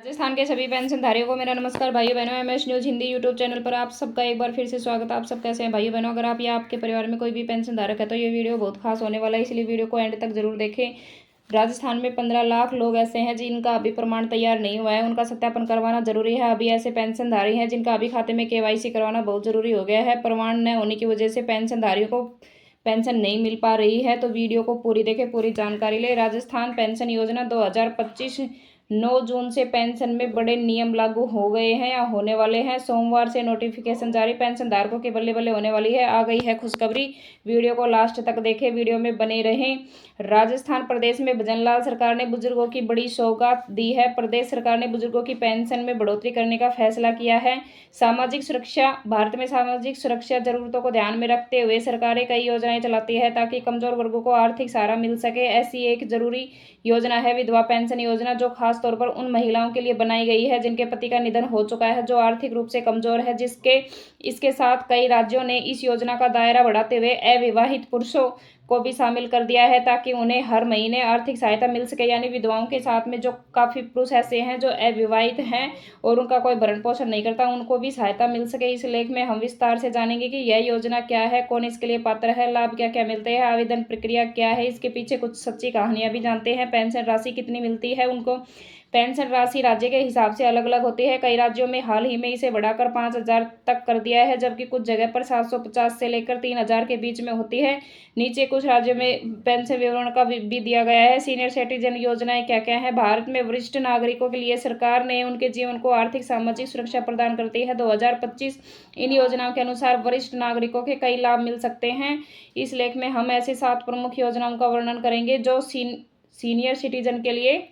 राजस्थान के सभी पेंशनधारियों को मेरा नमस्कार। भाइयों बहनों, MS news Hindi YouTube channel पर आप सबका एक बार फिर से स्वागत है। आप सब कैसे हैं भाइयों बहनों? अगर आप या आपके परिवार में कोई भी पेंशन धारक है तो ये वीडियो बहुत खास होने वाला है, इसलिए वीडियो को एंड तक जरूर देखें। राजस्थान में 15 लाख लोग ऐसे हैं जिनका अभी प्रमाण तैयार नहीं हुआ है, उनका सत्यापन करवाना जरूरी है। अभी ऐसे पेंशनधारी हैं जिनका अभी खाते में केवाईसी करवाना बहुत जरूरी हो गया है। प्रमाण न होने की वजह से पेंशनधारियों को पेंशन नहीं मिल पा रही है, तो वीडियो को पूरी देखें, पूरी जानकारी ले। राजस्थान पेंशन योजना 2025 9 जून से पेंशन में बड़े नियम लागू हो गए हैं या होने वाले हैं। सोमवार से नोटिफिकेशन जारी, पेंशन धारकों के बल्ले बल्ले होने वाली है। आ गई है खुशखबरी। वीडियो को लास्ट तक देखें, वीडियो में बने रहें। राजस्थान प्रदेश में भजनलाल सरकार ने बुजुर्गों की बड़ी सौगात दी है। प्रदेश सरकार ने बुजुर्गों की पेंशन में बढ़ोतरी करने का फैसला किया है। सामाजिक सुरक्षा, भारत में सामाजिक सुरक्षा जरूरतों को ध्यान में रखते हुए सरकारें कई योजनाएं चलाती है ताकि कमजोर वर्गों को आर्थिक सहारा मिल सके। ऐसी एक जरूरी योजना है विधवा पेंशन योजना, जो खास तौर पर उन महिलाओं के लिए बनाई गई है जिनके पति का निधन हो चुका है, जो आर्थिक रूप से कमजोर है। इसके साथ कई राज्यों ने इस योजना का दायरा बढ़ाते हुए अविवाहित पुरुषों को भी शामिल कर दिया है ताकि उन्हें हर महीने आर्थिक सहायता मिल सके। यानी विधवाओं के साथ में जो काफी पुरुष ऐसे हैं जो अविवाहित हैं और उनका कोई भरण पोषण नहीं करता, उनको भी सहायता मिल सके। इस लेख में हम विस्तार से जानेंगे कि यह योजना क्या है, कौन इसके लिए पात्र है, लाभ क्या क्या मिलते हैं, आवेदन प्रक्रिया क्या है, इसके पीछे कुछ सच्ची कहानियां भी जानते हैं। पेंशन राशि कितनी मिलती है उनको। पेंशन राशि राज्य के हिसाब से अलग अलग होती है। कई राज्यों में हाल ही में इसे बढ़ाकर 5,000 तक कर दिया है, जबकि कुछ जगह पर 750 से लेकर 3,000 के बीच में होती है। नीचे कुछ राज्यों में पेंशन विवरण का भी दिया गया है। सीनियर सिटीजन योजनाएं क्या क्या है। भारत में वरिष्ठ नागरिकों के लिए सरकार ने उनके जीवन को आर्थिक सामाजिक सुरक्षा प्रदान करती है। 2025 इन योजनाओं के अनुसार वरिष्ठ नागरिकों के कई लाभ मिल सकते हैं। इस लेख में हम ऐसे 7 प्रमुख योजनाओं का वर्णन करेंगे जो सीनियर सिटीजन के लिए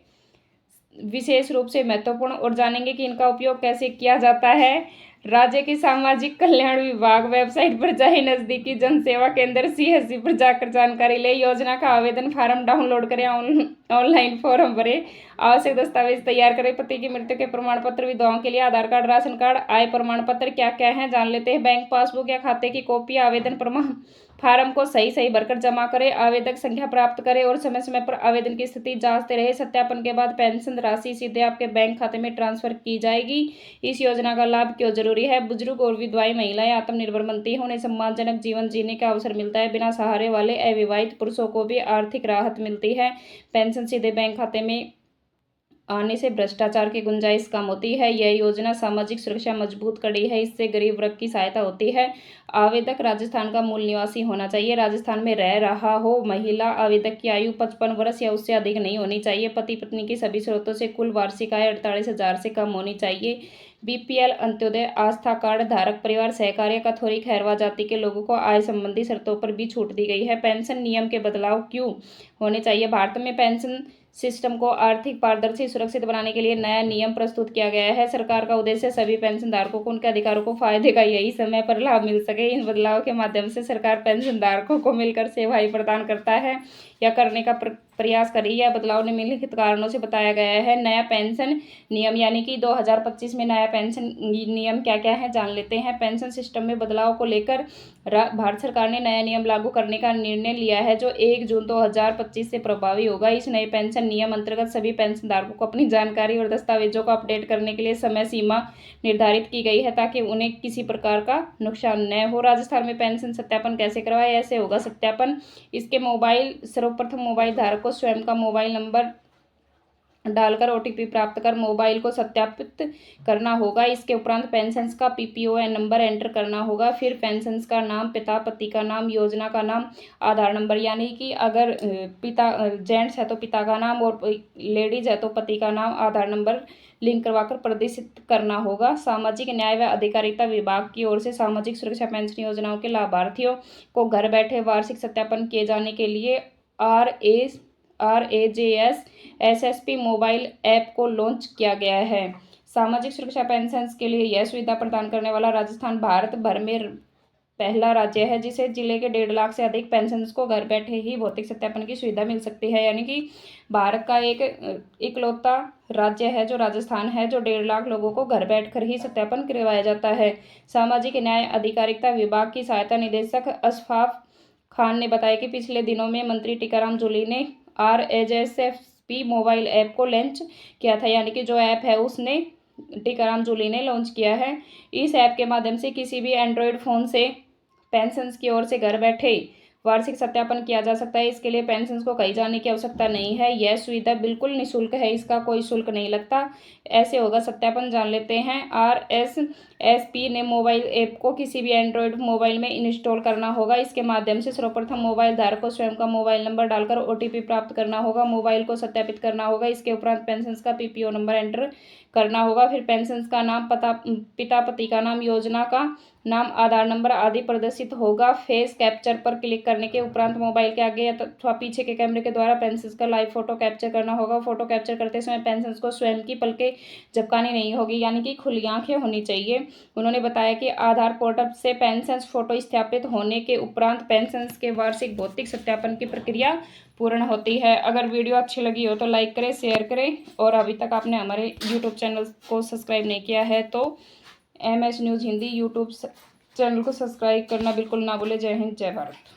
विशेष रूप से महत्वपूर्ण, और जानेंगे कि इनका उपयोग कैसे किया जाता है। राज्य की सामाजिक कल्याण विभाग वेबसाइट पर जाए, नजदीकी जन सेवा केंद्र सीएससी पर जाकर जानकारी ले, योजना का आवेदन फार्म डाउनलोड करें, ऑनलाइन फॉर्म भरें, आवश्यक दस्तावेज तैयार करें। पति की मृत्यु के प्रमाण पत्र, विधवाओं के लिए आधार कार्ड, राशन कार्ड, आय प्रमाण पत्र क्या क्या है जान लेते हैं। बैंक पासबुक या खाते की कॉपी, आवेदन प्रमाण फार्म को सही सही भरकर जमा करें, आवेदक संख्या प्राप्त करें और समय समय पर आवेदन की स्थिति जांचते रहे। सत्यापन के बाद पेंशन राशि सीधे आपके बैंक खाते में ट्रांसफर की जाएगी। इस योजना का लाभ क्यों जरूरी है। बुजुर्ग और विधवाएं महिलाएं आत्मनिर्भर बनती हैं, उन्हें सम्मानजनक जीवन जीने का अवसर मिलता है। बिना सहारे वाले अविवाहित पुरुषों को भी आर्थिक राहत मिलती है। पेंशन सीधे बैंक खाते में आने से भ्रष्टाचार की गुंजाइश कम होती है। यह योजना सामाजिक सुरक्षा मजबूत कड़ी है, इससे गरीब वर्ग की सहायता होती है। आवेदक राजस्थान का मूल निवासी होना चाहिए, राजस्थान में रह रहा हो। महिला आवेदक की आयु 55 वर्ष या उससे अधिक नहीं होनी चाहिए। पति पत्नी की सभी स्रोतों से कुल वार्षिक आय 48,000 से कम होनी चाहिए। बीपीएल, अंत्योदय, आस्था कार्ड धारक परिवार, सहकारी, कथोरी, खैरवा जाति के लोगों को आय संबंधी शर्तों पर भी छूट दी गई है। पेंशन नियम के बदलाव क्यों होने चाहिए। भारत में पेंशन सिस्टम को आर्थिक, पारदर्शी, सुरक्षित बनाने के लिए नया नियम प्रस्तुत किया गया है। सरकार का उद्देश्य सभी पेंशनधारकों को उनके अधिकारों को फायदे का यही समय पर लाभ मिल सके। इन बदलाव के माध्यम से सरकार पेंशनधारकों को मिलकर सेवाएं प्रदान करता है या करने का प्रयास करी। यह बदलाव निम्नलिखित कारणों से बताया गया है। नया पेंशन नियम, यानी कि 2025 में नया पेंशन नियम क्या क्या है जान लेते हैं। पेंशन सिस्टम में बदलाव को लेकर भारत सरकार ने नया नियम लागू करने का निर्णय लिया है, जो 1 जून 2025 से प्रभावी होगा। इस नए पेंशन नियम अंतर्गत सभी पेंशनधारकों को अपनी जानकारी और दस्तावेजों को अपडेट करने के लिए समय सीमा निर्धारित की गई है ताकि उन्हें किसी प्रकार का नुकसान न हो। राजस्थान में पेंशन सत्यापन कैसे करवाए। ऐसे होगा सत्यापन। इसके सर्वप्रथम मोबाइल धारक को स्वयं का मोबाइल नंबर डालकर ओटीपी प्राप्त कर मोबाइल को सत्यापित करना होगा। इसके उपरांत पेंशन का पीपीओएन नंबर एंटर करना होगा। फिर पेंशन का नाम, पिता पति का नाम, योजना का नाम, आधार नंबर, यानी कि अगर पिता जेंट्स है तो पिता का नाम और लेडीज है तो पति का नाम, आधार नंबर लिंक करवाकर प्रदर्शित करना होगा। सामाजिक न्याय व अधिकारिता विभाग की ओर से सामाजिक सुरक्षा पेंशन योजनाओं के लाभार्थियों को घर बैठे वार्षिक सत्यापन किए जाने के लिए RAJS SSP मोबाइल ऐप को लॉन्च किया गया है। सामाजिक सुरक्षा पेंशन के लिए यह सुविधा प्रदान करने वाला राजस्थान भारत भर में पहला राज्य है जिसे जिले के 1.5 लाख से अधिक पेंशन को घर बैठे ही भौतिक सत्यापन की सुविधा मिल सकती है। यानी कि भारत का एक इकलौता राज्य है जो राजस्थान है, जो 1.5 लाख लोगों को घर बैठकर ही सत्यापन करवाया जाता है। सामाजिक न्याय अधिकारिता विभाग की सहायता निदेशक अशफाक खान ने बताया कि पिछले दिनों में मंत्री टीकाराम जूली ने RAJS एसपी मोबाइल ऐप को लॉन्च किया था, यानी कि जो ऐप है उसने टीकाराम जूली ने लॉन्च किया है। इस ऐप के माध्यम से किसी भी एंड्रॉयड फ़ोन से पेंशन्स की ओर से घर बैठे वार्षिक सत्यापन किया जा सकता है। इसके लिए पेंशन्स को कहीं जाने की आवश्यकता नहीं है। यह सुविधा बिल्कुल निःशुल्क है, इसका कोई शुल्क नहीं लगता। ऐसे होगा सत्यापन, जान लेते हैं। RSSP ने मोबाइल ऐप को किसी भी एंड्रॉयड मोबाइल में इंस्टॉल करना होगा। इसके माध्यम से सर्वप्रथम मोबाइल धारक को स्वयं का मोबाइल नंबर डालकर OTP प्राप्त करना होगा, मोबाइल को सत्यापित करना होगा। इसके उपरांत पेंशन्स का PPO नंबर एंटर करना होगा। फिर पेंशन्स का नाम, पता, पिता पति का नाम, योजना का नाम, आधार नंबर आदि प्रदर्शित होगा। फेस कैप्चर पर क्लिक करने के उपरांत मोबाइल के आगे अथवा पीछे के कैमरे के द्वारा पेंशन्स का लाइव फोटो कैप्चर करना होगा। फोटो कैप्चर करते समय पेंशन्स को स्वयं की पलकें झपकानी नहीं होगी, यानी कि खुली आंखें होनी चाहिए। उन्होंने बताया कि आधार पोर्टल से पेंशन्स फोटो स्थापित होने के उपरांत पेंशन्स के वार्षिक भौतिक सत्यापन की प्रक्रिया पूर्ण होती है। अगर वीडियो अच्छी लगी हो तो लाइक करें, शेयर करें, और अभी तक आपने हमारे यूट्यूब चैनल को सब्सक्राइब नहीं किया है तो MS news Hindi YouTube channel को सब्सक्राइब करना बिल्कुल ना भूलें। जय हिंद, जय भारत।